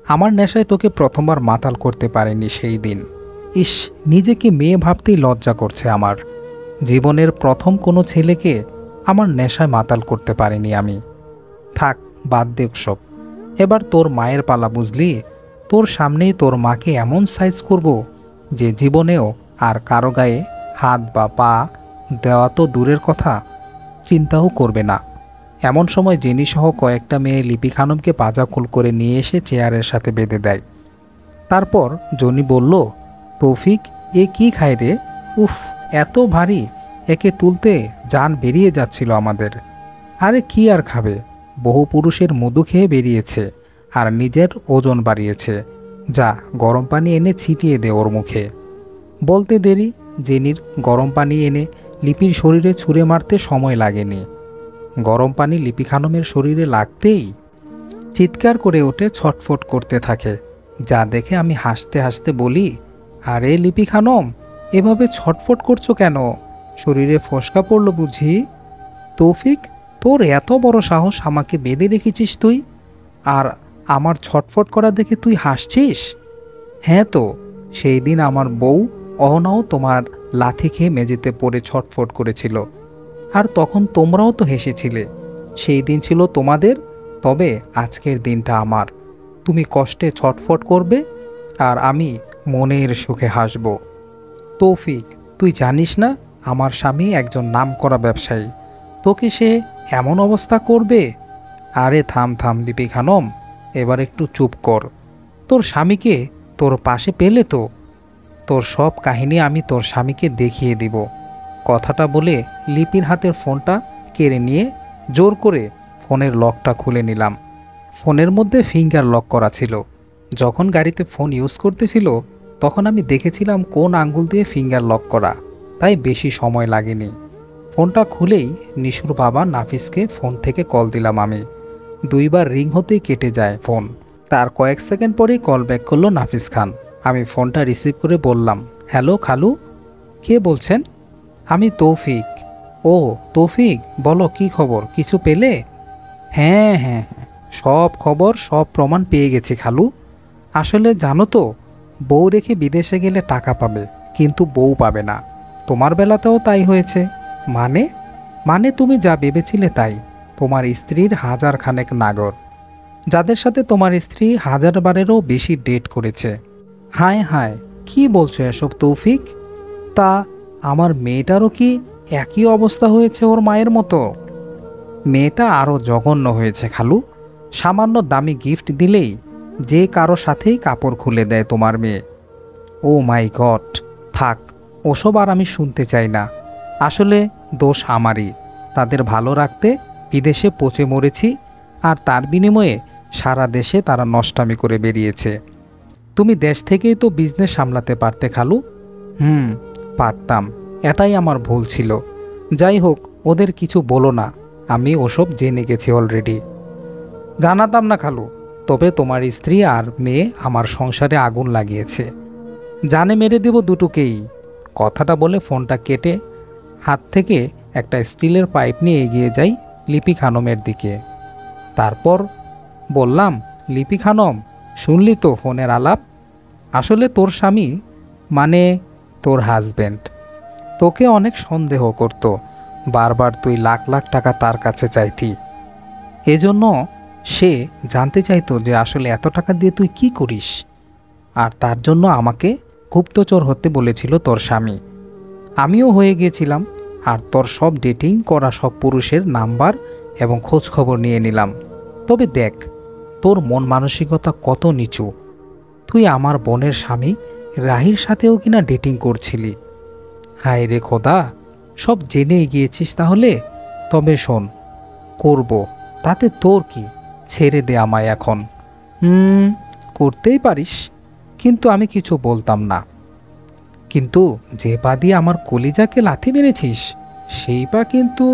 আমার নেশায় তোকে প্রথমবার মাতাল করতে পারেনি সেই দিন। ইস, নিজেকে মেয়ে ভাবতেই লজ্জা করছে আমার। জীবনের প্রথম কোনো ছেলেকে আমার নেশায় মাতাল করতে পারিনি আমি। থাক, বাদ দে সব। এবার তোর মায়ের পালা, বুঝলি? তোর সামনেই তোর মাকে এমন সাইজ করব যে জীবনেও আর কারো গায়ে হাত বা পা দেওয়া তো দূরের কথা, চিন্তাও করবে না। এমন সময় জেনিসহ কয়েকটা মেয়ে লিপি খানমকে পাজাকুল করে নিয়ে এসে চেয়ারের সাথে বেঁধে দেয়। তারপর জনি বলল, তৌফিক, এ কি খায় রে? উফ, এত ভারী, একে তুলতে জান বেরিয়ে যাচ্ছিল আমাদের। আরে কি আর খাবে, বহু পুরুষের মধু খেয়ে বেরিয়েছে আর নিজের ওজন বাড়িয়েছে। যা, গরম পানি এনে ছিটিয়ে দে ওর মুখে। বলতে দেরি, জেনির গরম পানি এনে লিপির শরীরে ছুঁড়ে মারতে সময় লাগেনি। গরম পানি লিপি খানমের শরীরে লাগতেই চিৎকার করে ওঠে, ছটফট করতে থাকে। যা দেখে আমি হাসতে হাসতে বলি, আরে লিপি খানম, এভাবে ছটফট করছো কেন? শরীরে ফোসকা পড়ল বুঝি? তৌফিক, তোর এত বড় সাহস, আমাকে বেঁধে রেখেছিস তুই, আর আমার ছটফট করা দেখে তুই হাসছিস? হ্যাঁ তো, সেই দিন আমার বউ অহনাও তোমার লাথি খেয়ে মেঝেতে পড়ে ছটফট করেছিল, আর তখন তোমরাও তো হেসেছিলে। সেই দিন ছিল তোমাদের, তবে আজকের দিনটা আমার। তুমি কষ্টে ছটফট করবে আর আমি মনের সুখে হাসব। তৌফিক, তুই জানিস না আমার স্বামী একজন নামকরা ব্যবসায়ী, তোকে সে এমন অবস্থা করবে? আরে থাম থাম লিপি খানম, এবার একটু চুপ কর। তোর স্বামীকে তোর পাশে পেলে তো তোর সব কাহিনী আমি তোর স্বামীকে দেখিয়ে দিব। কথাটা বলে লিপির হাতের ফোনটা কেড়ে নিয়ে জোর করে ফোনের লকটা খুলে নিলাম। ফোনের মধ্যে ফিঙ্গার লক করা ছিল। যখন গাড়িতে ফোন ইউজ করতেছিল তখন আমি দেখেছিলাম কোন আঙ্গুল দিয়ে ফিঙ্গার লক করা, তাই বেশি সময় লাগেনি। ফোনটা খুলেই নিশুর বাবা নাফিসকে ফোন থেকে কল দিলাম আমি। 2 বার রিং হতেই কেটে যায় ফোন। তার কয়েক সেকেন্ড পরেই কল ব্যাক করলো নাফিস খান। আমি ফোনটা রিসিভ করে বললাম, হ্যালো খালু, কে বলছেন? আমি তৌফিক। ও তৌফিক, বলো কি খবর, কিছু পেলে? হ্যাঁ হ্যাঁ হ্যাঁ, সব খবর, সব প্রমাণ পেয়ে গেছি খালু। আসলে জানো তো, বউ রেখে বিদেশে গেলে টাকা পাবে, কিন্তু বউ পাবে না। তোমার বেলাতেও তাই হয়েছে। মানে? মানে তুমি যা ভেবেছিলে তাই। তোমার স্ত্রীর 1000 খানেক নাগর, যাদের সাথে তোমার স্ত্রী 1000 বারেরও বেশি ডেট করেছে। হায় হায়, কি বলছো এসব তৌফিক? তা আমার মেয়েটারও কি একই অবস্থা হয়েছে ওর মায়ের মতো? মেয়েটা আরও জঘন্য হয়েছে খালু। সামান্য দামি গিফট দিলেই যে কারো সাথেই কাপড় খুলে দেয় তোমার মেয়ে। ও মাই গড, থাক, ওসব আর আমি শুনতে চাই না। আসলে দোষ আমারই। তাদের ভালো রাখতে বিদেশে পচে মরেছি, আর তার বিনিময়ে সারা দেশে তারা নষ্টামি করে বেরিয়েছে। তুমি দেশ থেকেই তো বিজনেস সামলাতে পারতে খালু। পারতাম, এটাই আমার ভুল ছিল। যাই হোক, ওদের কিছু বলো না, আমি ওসব জেনে গেছি অলরেডি। জানাতাম না খালু, তবে তোমার স্ত্রী আর মেয়ে আমার সংসারে আগুন লাগিয়েছে। জানে মেরে দেব দুটোকেই। কথাটা বলে ফোনটা কেটে হাত থেকে একটা স্টিলের পাইপ নিয়ে এগিয়ে যাই লিপি খানমের দিকে। তারপর বললাম, লিপি খানম, শুনলি তো ফোনের আলাপ? আসলে তোর স্বামী, মানে তোর হাজব্যান্ড, তোকে অনেক সন্দেহ করত। বারবার তুই লাখ লাখ টাকা তার কাছে চাইতি। এজন্য সে জানতে চাইতো যে আসলে এত টাকা দিয়ে তুই কি করিস। আর তার জন্য আমাকে গুপ্তচর হতে বলেছিল তোর স্বামী। আমিও হয়ে গিয়েছিলাম, আর তোর সব ডেটিং করা সব পুরুষের নাম্বার এবং খোঁজ খবর নিয়ে নিলাম। তবে দেখ, তোর মন মানসিকতা কত নিচু। তুই আমার বোনের স্বামী রাহির সাথেও কিনা ডেটিং করছিলি। হায় রে খোদা, সব জেনে গিয়েছিস তাহলে? তবে শোন, করব, তাতে তোর কি? ছেড়ে দে আমায় এখন। করতেই পারিস, কিন্তু আমি কিছু বলতাম না। কিন্তু যে পা দিয়ে আমার কলিজাকে লাথি মেরেছিস, সেই পা কিন্তু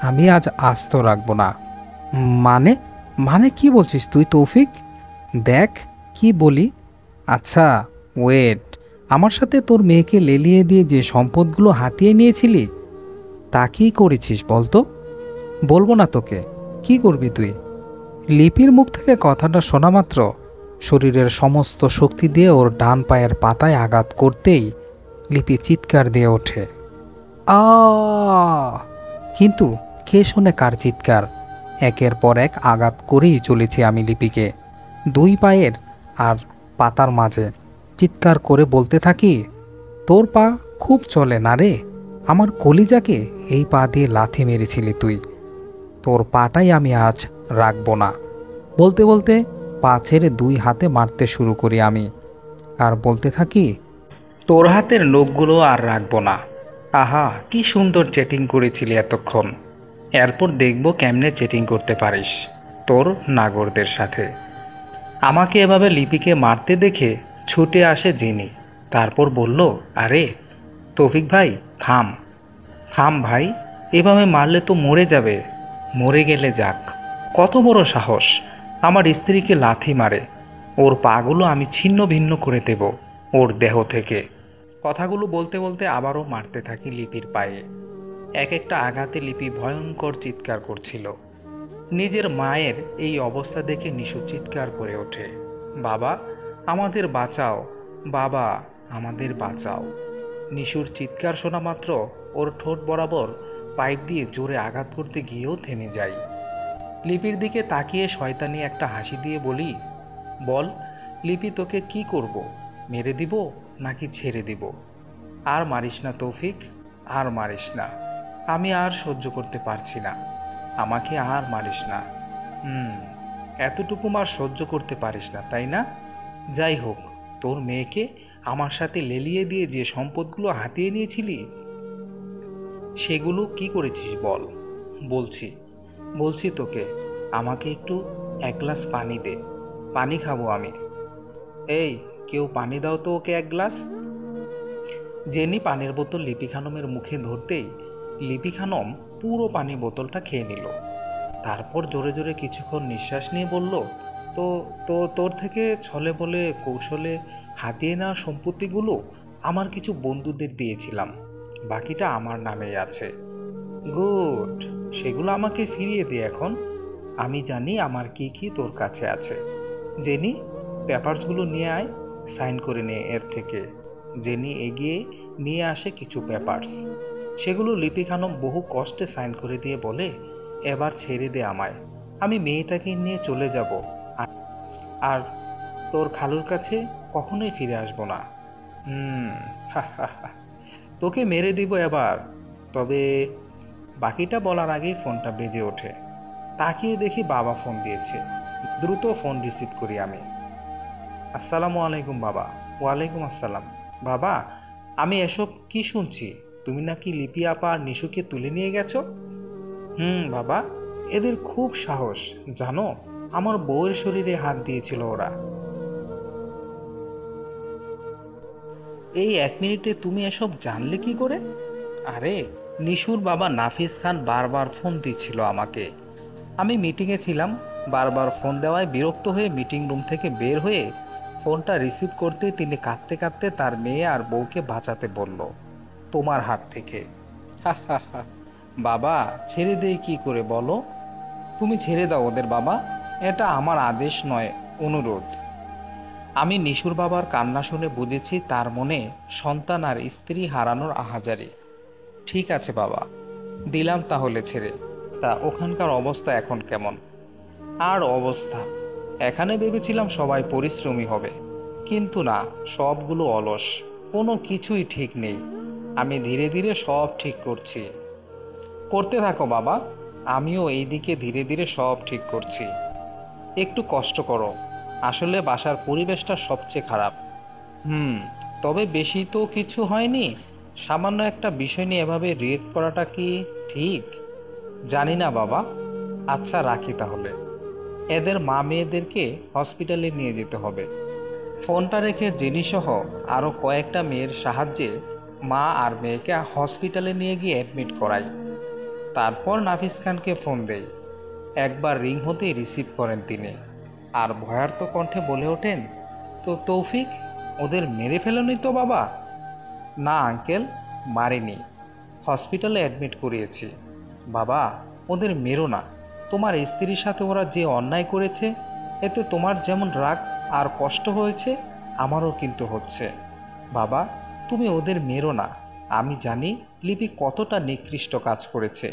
আমি আজ আস্ত রাখবো না। মানে? মানে কি বলছিস তুই তৌফিক? দেখ কি বলি। আচ্ছা ওয়েট, আমার সাথে তোর মেয়েকে লেলিয়ে দিয়ে যে সম্পদগুলো হাতিয়ে নিয়েছিলি, তা কি করেছিস বলতো? বলবো না তোকে। কি করবি তুই? লিপির মুখ থেকে কথাটা শোনা মাত্র শরীরের সমস্ত শক্তি দিয়ে ওর ডান পায়ের পাতায় আঘাত করতেই লিপি চিৎকার দিয়ে ওঠে, আ! কিন্তু কে শোনে কার চিৎকার? একের পর এক আঘাত করেই চলেছি আমি লিপিকে, দুই পায়ের আর পাতার মাঝে। চিৎকার করে বলতে থাকি, তোর পা খুব চলে না রে, আমার কলিজাকে এই পা দিয়ে লাথি মেরেছিলি তুই, তোর পাটাই আমি আজ রাখবো না। বলতে বলতে পা ছেড়ে দুই হাতে মারতে শুরু করি আমি, আর বলতে থাকি, তোর হাতের নখগুলো আর রাখবো না। আহা, কি সুন্দর চ্যাটিং করেছিলি এতক্ষণ, এরপর দেখব কেমনে চ্যাটিং করতে পারিস তোর নাগরদের সাথে। আমাকে এভাবে লিপিকে মারতে দেখে ছুটে আসে জেনি, তারপর বলল, আরে তৌফিক ভাই থাম, থাম ভাই, এভাবে মারলে তো মরে যাবে। মরে গেলে যাক, কত বড় সাহস আমার স্ত্রীকে লাথি মারে, ওর পাগুলো আমি ছিন্ন ভিন্ন করে দেব ওর দেহ থেকে। কথাগুলো বলতে বলতে আবারও মারতে থাকি লিপির পায়ে। এক একটা আঘাতে লিপি ভয়ঙ্কর চিৎকার করছিল। নিজের মায়ের এই অবস্থা দেখে নিশু চিৎকার করে ওঠে, বাবা আমাদের বাঁচাও, বাবা আমাদের বাঁচাও। নিশুর চিৎকার শোনা মাত্র ওর ঠোঁট বরাবর পাইপ দিয়ে জোরে আঘাত করতে গিয়েও থেমে যাই। লিপির দিকে তাকিয়ে শয়তানি একটা হাসি দিয়ে বলি, বল লিপি, তোকে কি করব? মেরে দিব নাকি ছেড়ে দিব? আর মারিস না তৌফিক, আর মারিস না, আমি আর সহ্য করতে পারছি না, আমাকে আর মারিস না। এতটুকু মার সহ্য করতে পারিস না তাই না? যাই হোক, তোর মেয়েকে আমার সাথে লেলিয়ে দিয়ে যে সম্পদগুলো হাতিয়ে নিয়েছিলি সেগুলো কি করেছিস বল? বলছি বলছি তোকে, আমাকে একটু এক গ্লাস পানি দে, পানি খাবো আমি। এই, কেউ পানি দাও তো ওকে এক গ্লাস। জেনি পানির বোতল লিপি খানমের মুখে ধরতেই লিপি খানম পুরো পানি বোতলটা খেয়ে নিল। তারপর জোরে জোরে কিছুক্ষণ নিঃশ্বাস নিয়ে বলল, তো তো তোর থেকে ছলে বলে কৌশলে হাতিয়ে নেওয়া সম্পত্তিগুলো আমার কিছু বন্ধুদের দিয়েছিলাম, বাকিটা আমার নামেই আছে। গুড, সেগুলো আমাকে ফিরিয়ে দে এখন, আমি জানি আমার কি কি তোর কাছে আছে। জেনি, পেপারসগুলো নিয়ে আয়, সাইন করে নে এর থেকে। জেনি এগিয়ে নিয়ে আসে কিছু পেপারস, সেগুলো লিপি খানম বহু কষ্টে সাইন করে দিয়ে বলে, এবার ছেড়ে দে আমায়, আমি মেয়েটাকে নিয়ে চলে যাব, আর তোর খালুর কাছে কখনোই ফিরে আসবো না। হা হা হা, তোকে মেরে দিব এবার। তবে বাকিটা বলার আগেই ফোনটা বেজে ওঠে। তাকিয়ে দেখি বাবা ফোন দিয়েছে। দ্রুত ফোন রিসিভ করি আমি। আসসালামু আলাইকুম বাবা। ওয়ালাইকুম আসসালাম। বাবা, আমি এসব কি শুনছি? তুমি নাকি লিপি আপা আর নিশুকে তুলে নিয়ে গেছো? বাবা, এদের খুব সাহস জানো, আমার বউয়ের শরীরে হাত দিয়েছিল ওরা। এই 1 মিনিটে তুমি এসব জানলে কি করে? আরে, নিশুর বাবা নাফিস খান বারবার ফোন দিচ্ছিল আমাকে, আমি মিটিংয়ে ছিলাম, বারবার ফোন দেওয়ায় বিরক্ত হয়ে মিটিং রুম থেকে বের হয়ে ফোনটা রিসিভ করতে তিনি কাঁদতে কাঁদতে তার মেয়ে আর বউকে বাঁচাতে বলল তোমার হাত থেকে। হা হা হা, বাবা ছেড়ে দেই কি করে বলো? তুমি ছেড়ে দাও ওদের বাবা, এটা আমার আদেশ নয়, অনুরোধ। আমি নিশুর বাবার কান্না শুনে বুঝেছি তার মনে সন্তান আর স্ত্রী হারানোর আহাজারি। ঠিক আছে বাবা, দিলাম তাহলে ছেড়ে। তা ওখানকার অবস্থা এখন কেমন? আর অবস্থা, এখানে ভেবেছিলাম সবাই পরিশ্রমী হবে, কিন্তু না, সবগুলো অলস, কোনো কিছুই ঠিক নেই। আমি ধীরে ধীরে সব ঠিক করছি। করতে থাকো বাবা, আমিও এইদিকে ধীরে ধীরে সব ঠিক করছি। একটু কষ্ট করো, আসলে বাসার পরিবেশটা সবচেয়ে খারাপ। তবে বেশি তো কিছু হয়নি, সামান্য একটা বিষয় নিয়ে এভাবে রিয়েক্ট করাটা কি ঠিক? জানি না বাবা। আচ্ছা রাখি তাহলে, এদের মা মেয়েদেরকে হসপিটালে নিয়ে যেতে হবে। ফোনটা রেখে জেনিসহ আরও কয়েকটা মেয়ের সাহায্যে মা আর মেয়েকে হসপিটালে নিয়ে গিয়ে অ্যাডমিট করাই। তারপর নাফিস খানকে ফোন দেই। একবার রিং হতেই রিসিভ করেন তিনি, আর ভয়ার্ত কণ্ঠে বলে ওঠেন, তো তৌফিক, ওদের মেরে ফেলনি তো বাবা? না আঙ্কেল, মারিনি, হসপিটালে অ্যাডমিট করিয়েছি। বাবা, ওদের মেরো না। তোমার স্ত্রীর সাথে ওরা যে অন্যায় করেছে, এতে তোমার যেমন রাগ আর কষ্ট হয়েছে, আমারও কিন্তু হচ্ছে। বাবা, তুমি ওদের মেরো না। আমি জানি লিপি কতটা নিকৃষ্ট কাজ করেছে।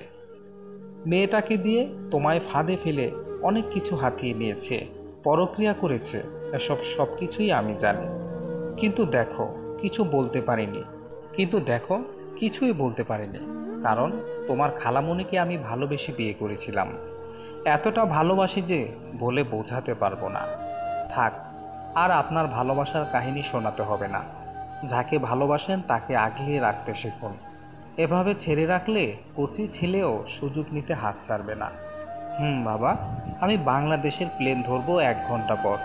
মেয়েটাকে দিয়ে তোমায় ফাঁদে ফেলে অনেক কিছু হাতিয়ে নিয়েছে, পরক্রিয়া করেছে, এসব সব কিছুই আমি জানি। কিন্তু দেখো কিছুই বলতে পারিনি, কারণ তোমার খালামণিকে আমি ভালোবেসে বিয়ে করেছিলাম। এতটা ভালোবাসি যে বলে বোঝাতে পারবো না। থাক, আর আপনার ভালোবাসার কাহিনী শোনাতে হবে না। যাকে ভালোবাসেন তাকে আগলিয়ে রাখতে শিখুন। এভাবে ছেড়ে রাখলে কচি ছেলেও সুযোগ নিতে হাত ছাড়বে না। বাবা, আমি বাংলাদেশের প্লেন ধরবো 1 ঘন্টা পর।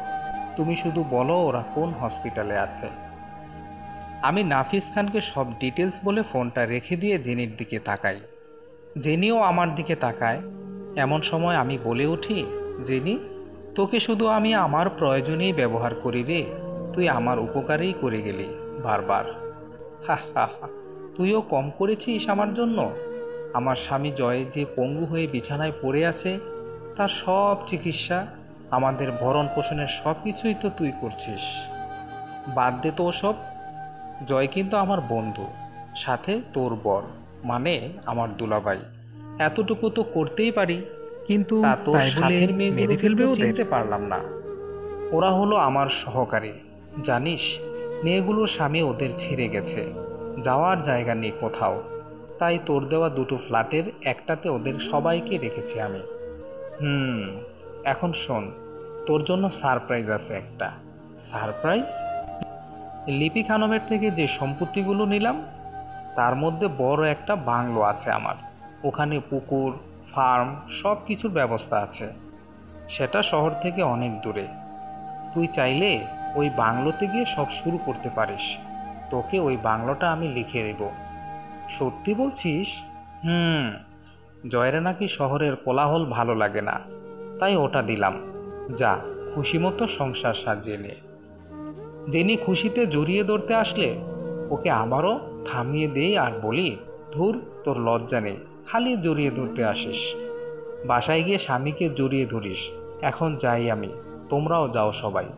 তুমি শুধু বলো ওরা কোন হসপিটালে আছে। আমি নাফিস খানকে সব ডিটেলস বলে ফোনটা রেখে দিয়ে জেনির দিকে তাকাই। জেনিও আমার দিকে তাকায়। এমন সময় আমি বলে উঠি, জেনি, তোকে শুধু আমি আমার প্রয়োজনেই ব্যবহার করি রে। তুই আমার উপকারেই করে গেলি বারবার। হা হা হা, তুইও কম করেছিস আমার জন্য? আমার স্বামী জয় যে পঙ্গু হয়ে বিছানায় পড়ে আছে, তার সব চিকিৎসা, আমাদের ভরণ পোষণের সব কিছুই তো তুই করছিস। বাদ দে তো ওসব। জয় কিন্তু আমার বন্ধু, সাথে তোর বর, মানে আমার দুলাভাই। এতটুকু তো করতেই পারি। কিন্তু তা তোর তাই বলে সাথের মেরে মেয়েগুলো ফেলবে ওদের? চিনতে পারলাম না। ওরা হলো আমার সহকারী। জানিস, মেয়েগুলোর স্বামী ওদের ছেড়ে গেছে, যাওয়ার জায়গা নেই কোথাও। তাই তোর দেওয়া 2টো ফ্ল্যাটের একটাতে ওদের সবাইকে রেখেছি আমি। এখন শোন, তোর জন্য সারপ্রাইজ আছে একটা। সারপ্রাইজ? লিপি খানমের থেকে যে সম্পত্তিগুলো নিলাম, তার মধ্যে বড় একটা বাংলো আছে আমার। ওখানে পুকুর, ফার্ম, সব কিছুর ব্যবস্থা আছে। সেটা শহর থেকে অনেক দূরে। তুই চাইলে ওই বাংলোতে গিয়ে সব শুরু করতে পারিস। তোকে ওই বাংলোটা আমি লিখে দেব। সত্যি বলছিস? জয়ের নাকি শহরের কোলাহল ভালো লাগে না, তাই ওটা দিলাম। যা, খুশি মতো সংসার সাজিয়ে নে। জেনি খুশিতে জড়িয়ে ধরতে আসলে ওকে আবারও থামিয়ে দেই আর বলি, ধুর, তোর লজ্জা নেই, খালি জড়িয়ে ধরতে আসিস। বাসায় গিয়ে স্বামীকে জড়িয়ে ধরিস। এখন যাই আমি, তোমরাও যাও সবাই।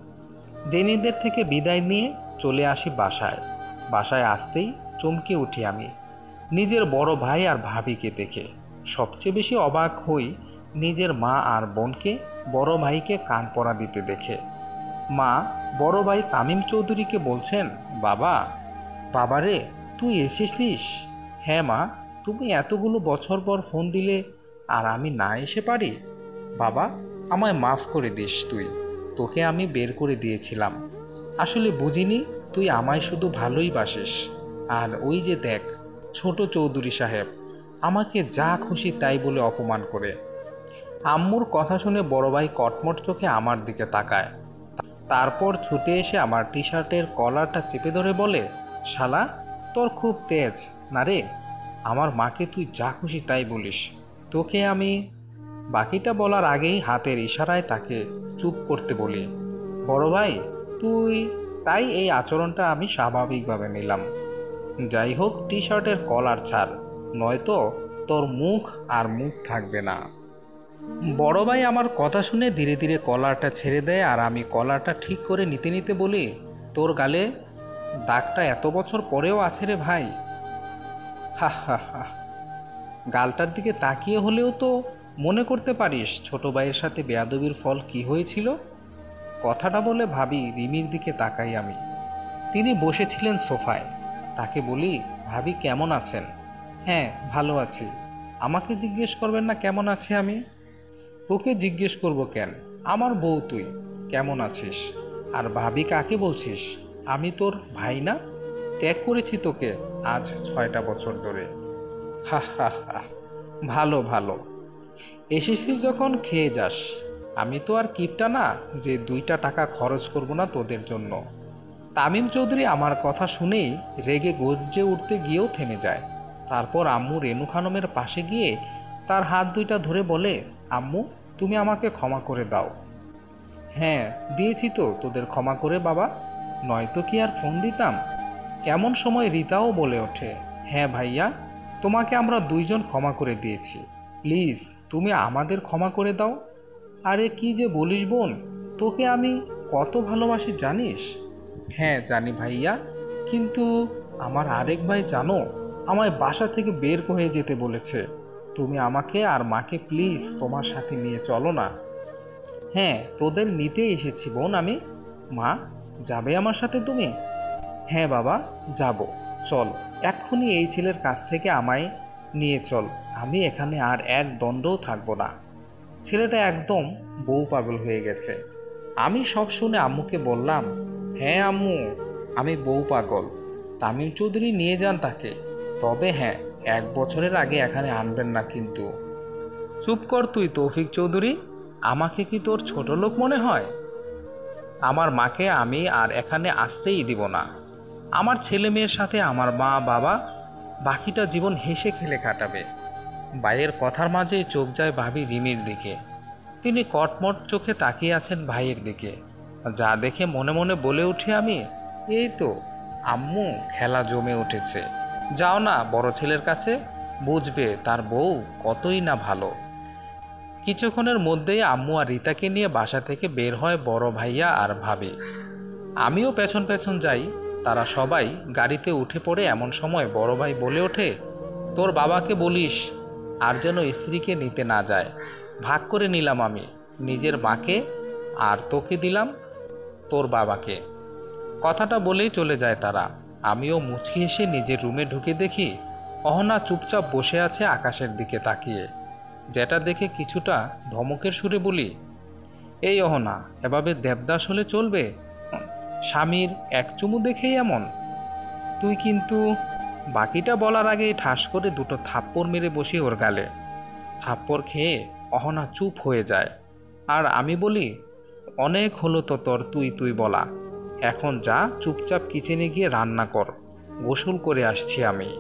জেনিদের থেকে বিদায় নিয়ে চলে আসি বাসায়। বাসায় আসতেই চমকে উঠি আমি নিজের বড় ভাই আর ভাবিকে দেখে। সবচেয়ে বেশি অবাক হই নিজের মা আর বোনকে বড় ভাইকে কান পরা দিতে দেখে। মা বড় ভাই তামিম চৌধুরীকে বলছেন, বাবা, বাবারে, তুই এসেছিস? হ্যাঁ মা, তুমি এতগুলো বছর পর ফোন দিলে আর আমি না এসে পারি? বাবা, আমায় মাফ করে দিস তুই। তোকে আমি বের করে দিয়েছিলাম। আসলে বুঝিনি তুই আমায় শুধু ভালোই বাসিস। আর ওই যে দেখ, ছোট চৌধুরী সাহেব আমাকে যা খুশি তাই বলে অপমান করে। আম্মুর কথা শুনে বড় ভাই কটমট চোখে আমার দিকে তাকায়। তারপর ছুটে এসে আমার টি শার্টের কলারটা চেপে ধরে বলে, শালা, তোর খুব তেজ না রে? আমার মাকে তুই যা খুশি তাই বলিস। তোকে আমি। বাকিটা বলার আগেই হাতের ইশারায় তাকে চুপ করতে বলি। বড় ভাই, তুই। তাই এই আচরণটা আমি স্বাভাবিকভাবে নিলাম। যাই হোক, টি শার্টের কলার ছাড়, নয়তো তোর মুখ আর মুখ থাকবে না। বড় ভাই আমার কথা শুনে ধীরে ধীরে কলারটা ছেড়ে দেয় আর আমি কলারটা ঠিক করে নিতে নিতে বলি, তোর গালে দাগটা এত বছর পরেও আছে রে ভাই। হা হা হা। গালটার দিকে তাকিয়ে হলেও তো মনে করতে পারিস ছোট ভাইয়ের সাথে বেয়াদবির ফল কি হয়েছিল। কথাটা বলে ভাবি রিমির দিকে তাকাই আমি। তিনি বসেছিলেন সোফায়। তাকে বলি, ভাবি কেমন আছেন? হ্যাঁ, ভালো আছি। আমাকে জিজ্ঞেস করবেন না কেমন আছি আমি? তোকে জিজ্ঞেস করব কেন? আমার বউ তুই, কেমন আছিস? আর ভাবি কাকে বলছিস? আমি তোর ভাই না? ত্যাগ করেছি তোকে আজ 6টা বছর ধরে। হা হা হা। ভালো ভালো, এসেছিস যখন খেয়ে যাস। আমি তো আর কিপটা না যে 2টা টাকা খরচ করব না তোদের জন্য। তামিম চৌধুরী আমার কথা শুনেই রেগে গর্জে উঠতে গিয়েও থেমে যায়। তারপর আম্মু রেনু খানমের পাশে গিয়ে তার হাত 2টা ধরে বলে, আম্মু, তুমি আমাকে ক্ষমা করে দাও। হ্যাঁ, দিয়েছি তো তোদের ক্ষমা করে বাবা, নয়তো কি আর ফোন দিতাম? এমন সময় রিতাও বলে ওঠে, হ্যাঁ ভাইয়া, তোমাকে আমরা দুইজন ক্ষমা করে দিয়েছি, প্লিজ তুমি আমাদের ক্ষমা করে দাও। আরে কি যে বলিস বোন, তোকে আমি কত ভালোবাসি জানিস? হ্যাঁ জানি ভাইয়া, কিন্তু আমার আরেক ভাই জানো আমায় বাসা থেকে বের করে যেতে বলেছে। তুমি আমাকে আর মাকে প্লিজ তোমার সাথে নিয়ে চলো না। হ্যাঁ তোদের নিতে এসেছি বোন আমি। মা, যাবে আমার সাথে তুমি? হ্যাঁ বাবা, যাব। চল, এক্ষুনি এই ছেলের কাছ থেকে আমায় নিয়ে চল। আমি এখানে আর এক দণ্ডও থাকবো না। ছেলেটা একদম বউ পাগল হয়ে গেছে। আমি সব শুনে আম্মুকে বললাম, হ্যাঁ আম্মু, আমি বউ পাগল। তামিম চৌধুরী নিয়ে যান তাকে। তবে হ্যাঁ, 1 বছরের আগে এখানে আনবেন না কিন্তু। চুপ কর তুই তৌফিক চৌধুরী, আমাকে কি তোর ছোট লোক মনে হয়? আমার মাকে আমি আর এখানে আসতেই দিব না। আমার ছেলে মেয়ের সাথে আমার মা বাবা বাকিটা জীবন হেসে খেলে কাটাবে। ভাইয়ের কথার মাঝেই চোখ যায় ভাবি রিমির দিকে। তিনি কটমট চোখে তাকিয়ে আছেন ভাইয়ের দিকে। যা দেখে মনে মনে বলে উঠি আমি, এই তো আম্মু, খেলা জমে উঠেছে। যাও না বড় ছেলের কাছে, বুঝবে তার বউ কতই না ভালো। কিছুক্ষণের মধ্যেই আম্মু আর রিতাকে নিয়ে বাসা থেকে বের হয় বড় ভাইয়া আর ভাবি। আমিও পেছন পেছন যাই। তারা সবাই গাড়িতে উঠে পড়ে এমন সময় বড় ভাই বলে ওঠে, তোর বাবাকে বলিস আর যেন স্ত্রীকে নিতে না যায়। ভাগ করে নিলাম আমি, নিজের মাকে আর তোকে দিলাম তোর বাবাকে। কথাটা বলেই চলে যায় তারা। আমিও মুচকি হেসে নিজের রুমে ঢুকে দেখি অহনা চুপচাপ বসে আছে আকাশের দিকে তাকিয়ে। যেটা দেখে কিছুটা ধমকের সুরে বলি, এই অহনা, এভাবে দেবদাস হলে চলবে? স্বামীর এক চুমু দেখেই এমন? তুই কিন্তু। বাকিটা বলার আগেই ঠাস করে দুটো থাপ্পড় মেরে বসি ওর গালে। থাপ্পড় খেয়ে অহনা চুপ হয়ে যায়। আর আমি বলি, অনেক হলো তো তোর তুই তুই বলা। এখন যা, চুপচাপ কিচেনে গিয়ে রান্না কর, গোসল করে আসছি আমি।